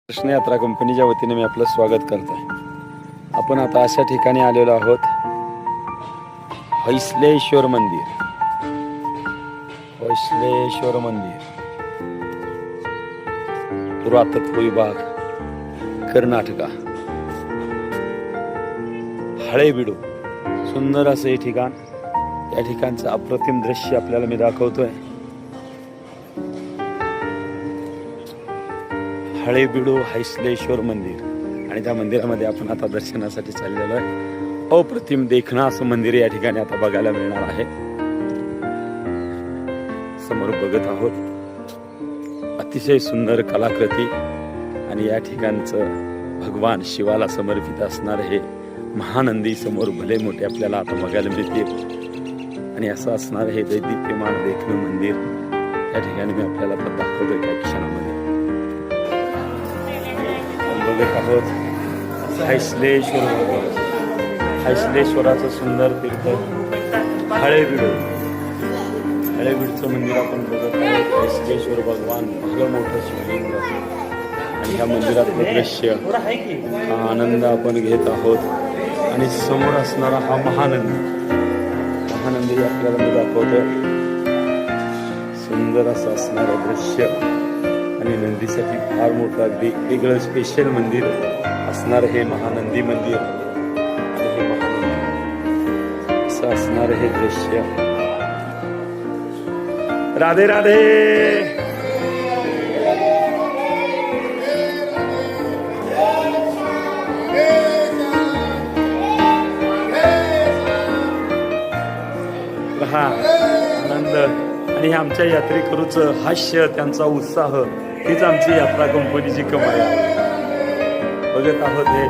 कृष्ण यात्रा कंपनीच्या वतीने मी आपलं स्वागत करतोय। आपण आता अशा ठिकाणी आलेलो आहोत, हैसलेश्वर मंदिर। हैसलेश्वर मंदिर, पुरातत्व विभाग, कर्नाटका, हळेबीडू। सुंदर असं हे ठिकाण, या ठिकाणचं अप्रतिम दृश्य आपल्याला मी दाखवतोय। हळेबीडू हैसलेश्वर मंदिर, आणि त्या मंदिरामध्ये आपण आता दर्शनासाठी चाललेलो आहे। अप्रतिम देखणं असं मंदिर या ठिकाणी आता बघायला मिळणार आहे। समोर बघत आहोत अतिशय सुंदर कलाकृती, आणि या ठिकाणचं भगवान शिवाला समर्पित असणार हे महानंदी समोर भले मोठे आपल्याला आता बघायला मिळतील। आणि असं असणार हे दैदिप्यमान देखणं मंदिर या ठिकाणी मी आपल्याला आता दाखवतोय काही क्षणामध्ये। बघत आहोत हैसलेश्वराचं सुंदर तीर्थ हळेबीडू। हळेबीडचं मंदिर आपण बघत आहोत। हैसलेश्वर भगवान भलं मोठं शिवलिंग, आणि ह्या मंदिरातलं दृश्य हा आनंद आपण घेत आहोत। आणि समोर असणारा हा महानंदी आपल्याला मी दाखवतोय। सुंदर असं असणारं दृश्य, आणि नंदीसाठी फार मोठं अगदी वेगळं स्पेशल मंदिर असणार हे महानंदी मंदिर। आणि हे महानंदी असं असणार हे दृश्य। राधे राधे। हा आनंद, आणि आमच्या यात्रेकरूचं हास्य, त्यांचा उत्साह, हीच आमची यात्रा कंपनीची कमाई आहे। बघत आहोत हे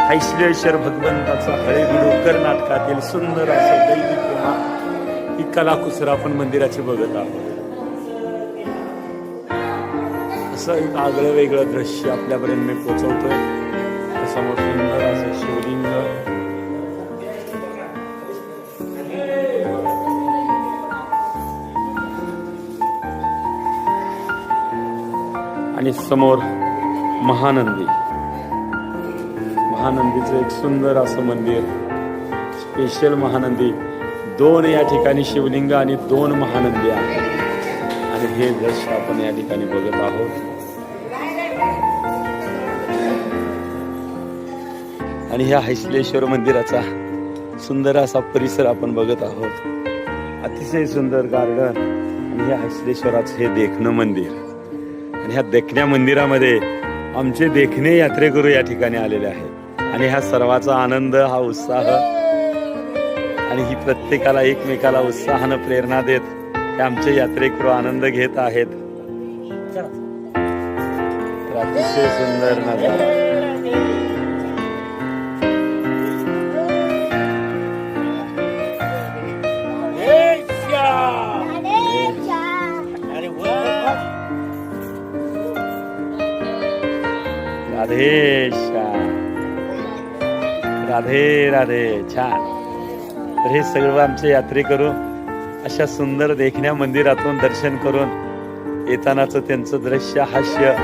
हैसलेश्वर भगवंताचं हळेबीडू, कर्नाटकातील सुंदर असं दैदिप्यमान ही कलाकुसर आपण मंदिराचे बघत आहोत। असं एक आगळं वेगळं दृश्य आपल्यापर्यंत मी पोहोचवतोय। समोर सुंदर असं शिवलिंग, आणि समोर महानंदीचं एक सुंदर असं मंदिर, स्पेशल महानंदी। 2 या ठिकाणी शिवलिंग आणि 2 महानंदी आहेत, आणि हे दृश्य आपण या ठिकाणी बघत आहोत। आणि ह्या हैसलेश्वर मंदिराचा सुंदर असा परिसर आपण बघत आहोत। अतिशय सुंदर गार्डन, आणि ह्या हैसलेश्वराचं हे देखणं मंदिर। आणि ह्या देखण्या मंदिरामध्ये आमचे देखणे यात्रेकरू या ठिकाणी आलेले आहेत, आणि ह्या सर्वाचा आनंद, हा उत्साह, आणि ही प्रत्येकाला एकमेकाला उत्साहानं प्रेरणा देत हे आमचे यात्रेकरू आनंद घेत आहेत। तर अतिशय सुंदर नजारा। राधे राधे, छान। तर हे सगळं आमचे यात्रेकरू अशा सुंदर देखण्या मंदिरातून दर्शन करून येतानाच त्यांचं दृश्य, हास्य,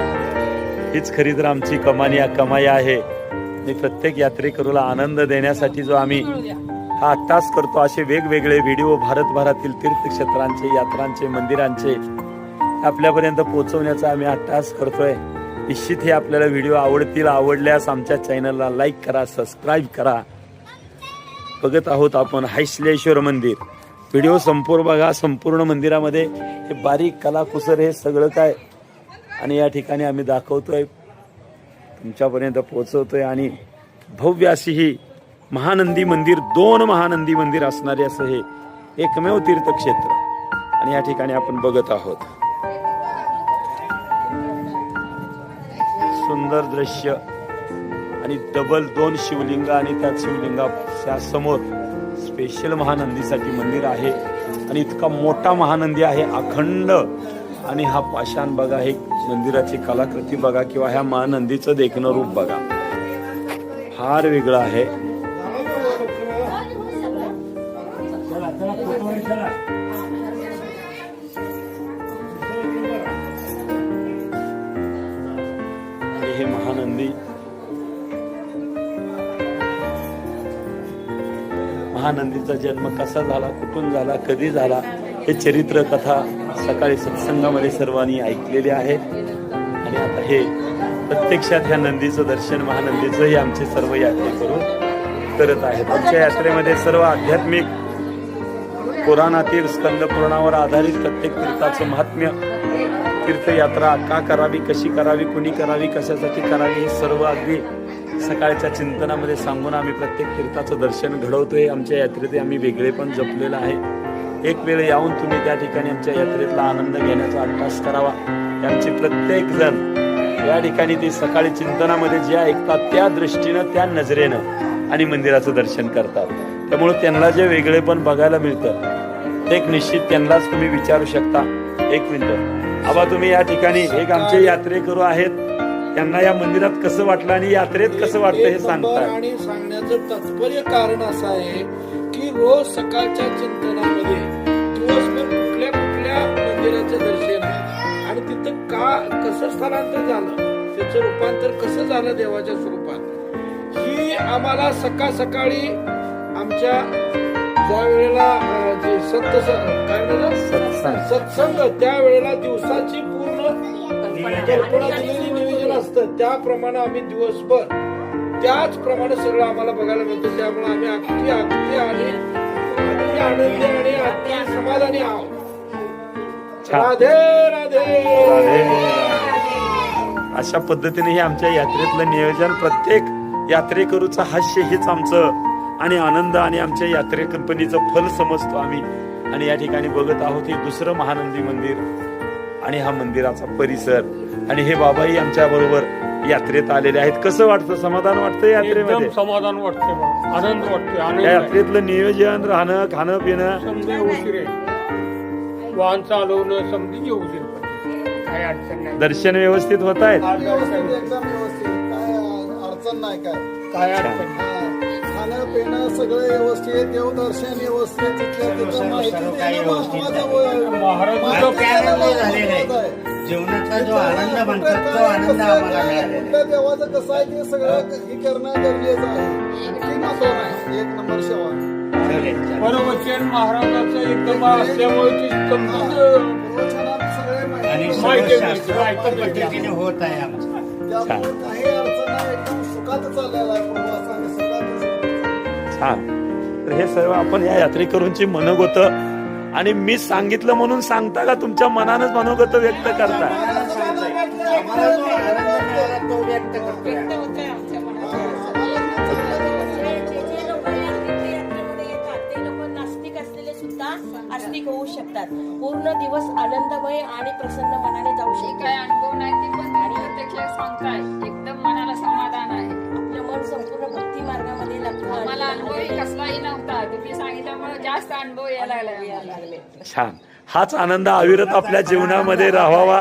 हीच खरी तर आमची कमाई आहे। आणि प्रत्येक यात्रेकरूला आनंद देण्यासाठी जो आम्ही हा अट्टास करतो, असे वेगवेगळे व्हिडिओ भारतभरातील तीर्थक्षेत्रांचे, यात्रांचे, मंदिरांचे आपल्यापर्यंत पोहोचवण्याचा आम्ही अट्टास करतोय। निश्चित हे आपल्याला व्हिडिओ आवडल्यास आमच्या चॅनलला लाईक करा, सबस्क्राईब करा। बघत आहोत आपण हैसलेश्वर मंदिर। व्हिडिओ संपूर्ण बघा। संपूर्ण मंदिरामध्ये हे बारीक कलाकुसर, हे सगळं काय, आणि या ठिकाणी आम्ही दाखवतोय, तुमच्यापर्यंत पोहोचवतोय। आणि भव्य अशी ही महानंदी मंदिर, 2 महानंदी मंदिर असणारे असं हे एकमेव तीर्थक्षेत्र, आणि या ठिकाणी आपण बघत आहोत। सुंदर दृश्य, आणि डबल 2 शिवलिंग, आणि त्या शिवलिंगाच्या समोर स्पेशल महानंदीसाठी मंदिर आहे। आणि इतका मोठा महानंदी आहे, अखंड। आणि हा पाषाण बघा, हे मंदिराची कलाकृती बघा, किंवा ह्या महानंदीचं देखणं रूप बघा, फार वेगळं आहे। हे महानंदीचा जन्म कसा झाला, कुठून झाला, कधी झाला, हे चरित्र कथा सकाळी सत्संगामध्ये सर्वांनी ऐकलेली आहे. आणि आता हे प्रत्यक्षात ह्या नंदीचं दर्शन, महानंदीचंही आमचे सर्व यात्रेकरू करत आहेत. आमच्या यात्रेमध्ये सर्व आध्यात्मिक पुराणातील स्कंद पुराणावर आधारित प्रत्येक तीर्थाचं महात्म्य, तीर्थयात्रा का करावी, कशी करावी, कुणी करावी, कशासाठी करावी, हे सर्व अगदी सकाळच्या चिंतनामध्ये सांगून आम्ही प्रत्येक तीर्थाचं दर्शन घडवतोय. आमच्या यात्रेत आम्ही वेगळे पण जपलेलं आहे. एक वेळ यावून तुम्ही त्या ठिकाणी आमच्या यात्रेतला आनंद घेण्याचा अट्टास करावा. आमचे प्रत्येक जण या ठिकाणी ते सकाळी चिंतनामध्ये जे ऐकतात त्या दृष्टीनं, त्या नजरेनं आणि मंदिराचं दर्शन करतात. त्यामुळे त्यांना जे वेगळे पण बघायला मिळतं एक निश्चित त्यांनाच तुम्ही विचारू शकता. एक मिनिट आबा, तुम्ही या ठिकाणी एक आमचे यात्रेकरू आहेत, त्यांना या मंदिरात कसं वाटलं आणि यात्रेत कसं वाटतं हे सांगतात. आणि सांगण्याचं तात्पर्य कारण असं आहे की रोज सकाळच्या चिंतनामध्ये दिवसभर कुठल्या कुठल्या मंदिराचं दर्शन आहे आणि तिथं का कसं स्थलांतर झालं, त्याचं रूपांतर कसं झालं देवाच्या स्वरूपात, ही आम्हाला सकाळ सकाळी आमच्या ज्या वेळेला जे सत्संग त्यावेळेला दिवसाची पूर्ण कल्पना दिलेली नियोजन असतं, त्याप्रमाणे आम्ही दिवसभर त्याचप्रमाणे सगळं आम्हाला बघायला मिळतं. त्यामुळे आम्ही अगदी अगदी आणि अगदी आनंदी आणि अगदी समाधानी आहोत. राधे राधे. अशा पद्धतीने हे आमच्या यात्रेतलं नियोजन, प्रत्येक यात्रेकरूचं हास्य हेच आमचं आणि आनंद आणि आमच्या यात्रे कंपनीचं फल समजतो आम्ही. आणि या ठिकाणी बघत आहोत हे दुसरं महानंदी मंदिर आणि हा मंदिराचा परिसर. आणि हे बाबाही आमच्या बरोबर यात्रेत आलेले आहेत. कसं वाटतं, समाधान वाटतं यात्रेमध्ये? समाधान वाटते, आनंद वाटते. या यात्रेतलं नियोजन, राहणं, खाणं पिणं समजे उशीर वाहन चालवणं समजी उशीर, काही अडचण नाही. दर्शन व्यवस्थित होत आहेत, एकदम व्यवस्थित, काय अडचण नाही, काय अडचण नाही. खाणं पिणं सगळं व्यवस्थित, देवदर्शन व्यवस्थित, तिथलं माहिती जीवनाचा जो आनंद म्हणतात तो आनंद आम्हाला मिळालेला. देवाचं कसं आहे ते सगळं हे करणं गरजेचं आहे. एक नंबर सेवा परवचन महाराजाचं एकदम असल्यामुळे ती पद्धतीने होत आहे आमचं. काही अडचण नाही, एकदम सुखात चाललेला आहे प्रवास आणि सुखात. छान. तर हे सर्व आपण या यात्रेकरूंची मनोगत, आणि मी सांगितलं म्हणून सांगता का तुमच्या मनानच मनोगत व्यक्त करता? आस्तिक होऊ शकतात. पूर्ण दिवस आनंदमय आणि प्रसन्न मनाने जाऊ शकतात. काय अनुभव नाही ते पण प्रत्यक्ष सांगताय, एकदम मनाला समाधान आहे. आपलं मन संपूर्ण भक्ती मार्गामध्ये लागतं. मला अनुभवही कसलाही नव्हता, तुम्ही सांगितल्यामुळे जास्त अनुभव यायला लागले. छान. हाच आनंद अविरत आपल्या जीवनामध्ये राहावा,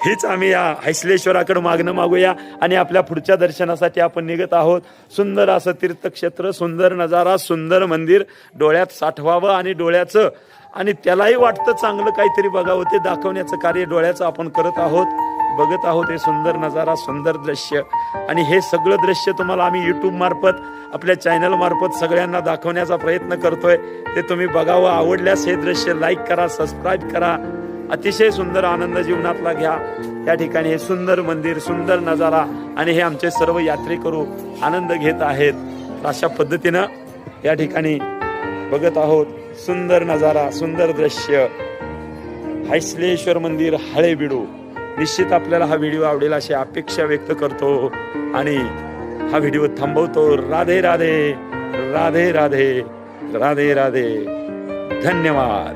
हेच आम्ही या हैसलेश्वराकडे मागणं मागूया. आणि आपल्या पुढच्या दर्शनासाठी आपण निघत आहोत. सुंदर असं तीर्थक्षेत्र, सुंदर नजारा, सुंदर मंदिर डोळ्यात साठवावं आणि डोळ्याचं आणि त्यालाही वाटतं चांगलं काहीतरी बघावं, ते दाखवण्याचं कार्य डोळ्याचं आपण करत आहोत, बघत आहोत. हे सुंदर नजारा, सुंदर दृश्य, आणि हे सगळं दृश्य तुम्हाला आम्ही YouTube मार्फत, आपल्या चॅनल मार्फत सगळ्यांना दाखवण्याचा प्रयत्न करतोय. ते तुम्ही बघावं. आवडल्यास हे दृश्य लाईक करा, सबस्क्राईब करा. अतिशय सुंदर आनंद जीवनातला घ्या. या ठिकाणी हे सुंदर मंदिर, सुंदर नजारा, आणि हे आमचे सर्व यात्रेकरू आनंद घेत आहेत. अशा पद्धतीनं या ठिकाणी बघत आहोत. सुंदर नजारा, सुंदर दृश्य, हैसलेश्वर मंदिर, हळेबीडू. निश्चित आपल्याला हा व्हिडिओ आवडेल अशी अपेक्षा व्यक्त करतो आणि हा व्हिडिओ थांबवतो. राधे राधे, राधे राधे, राधे राधे. धन्यवाद.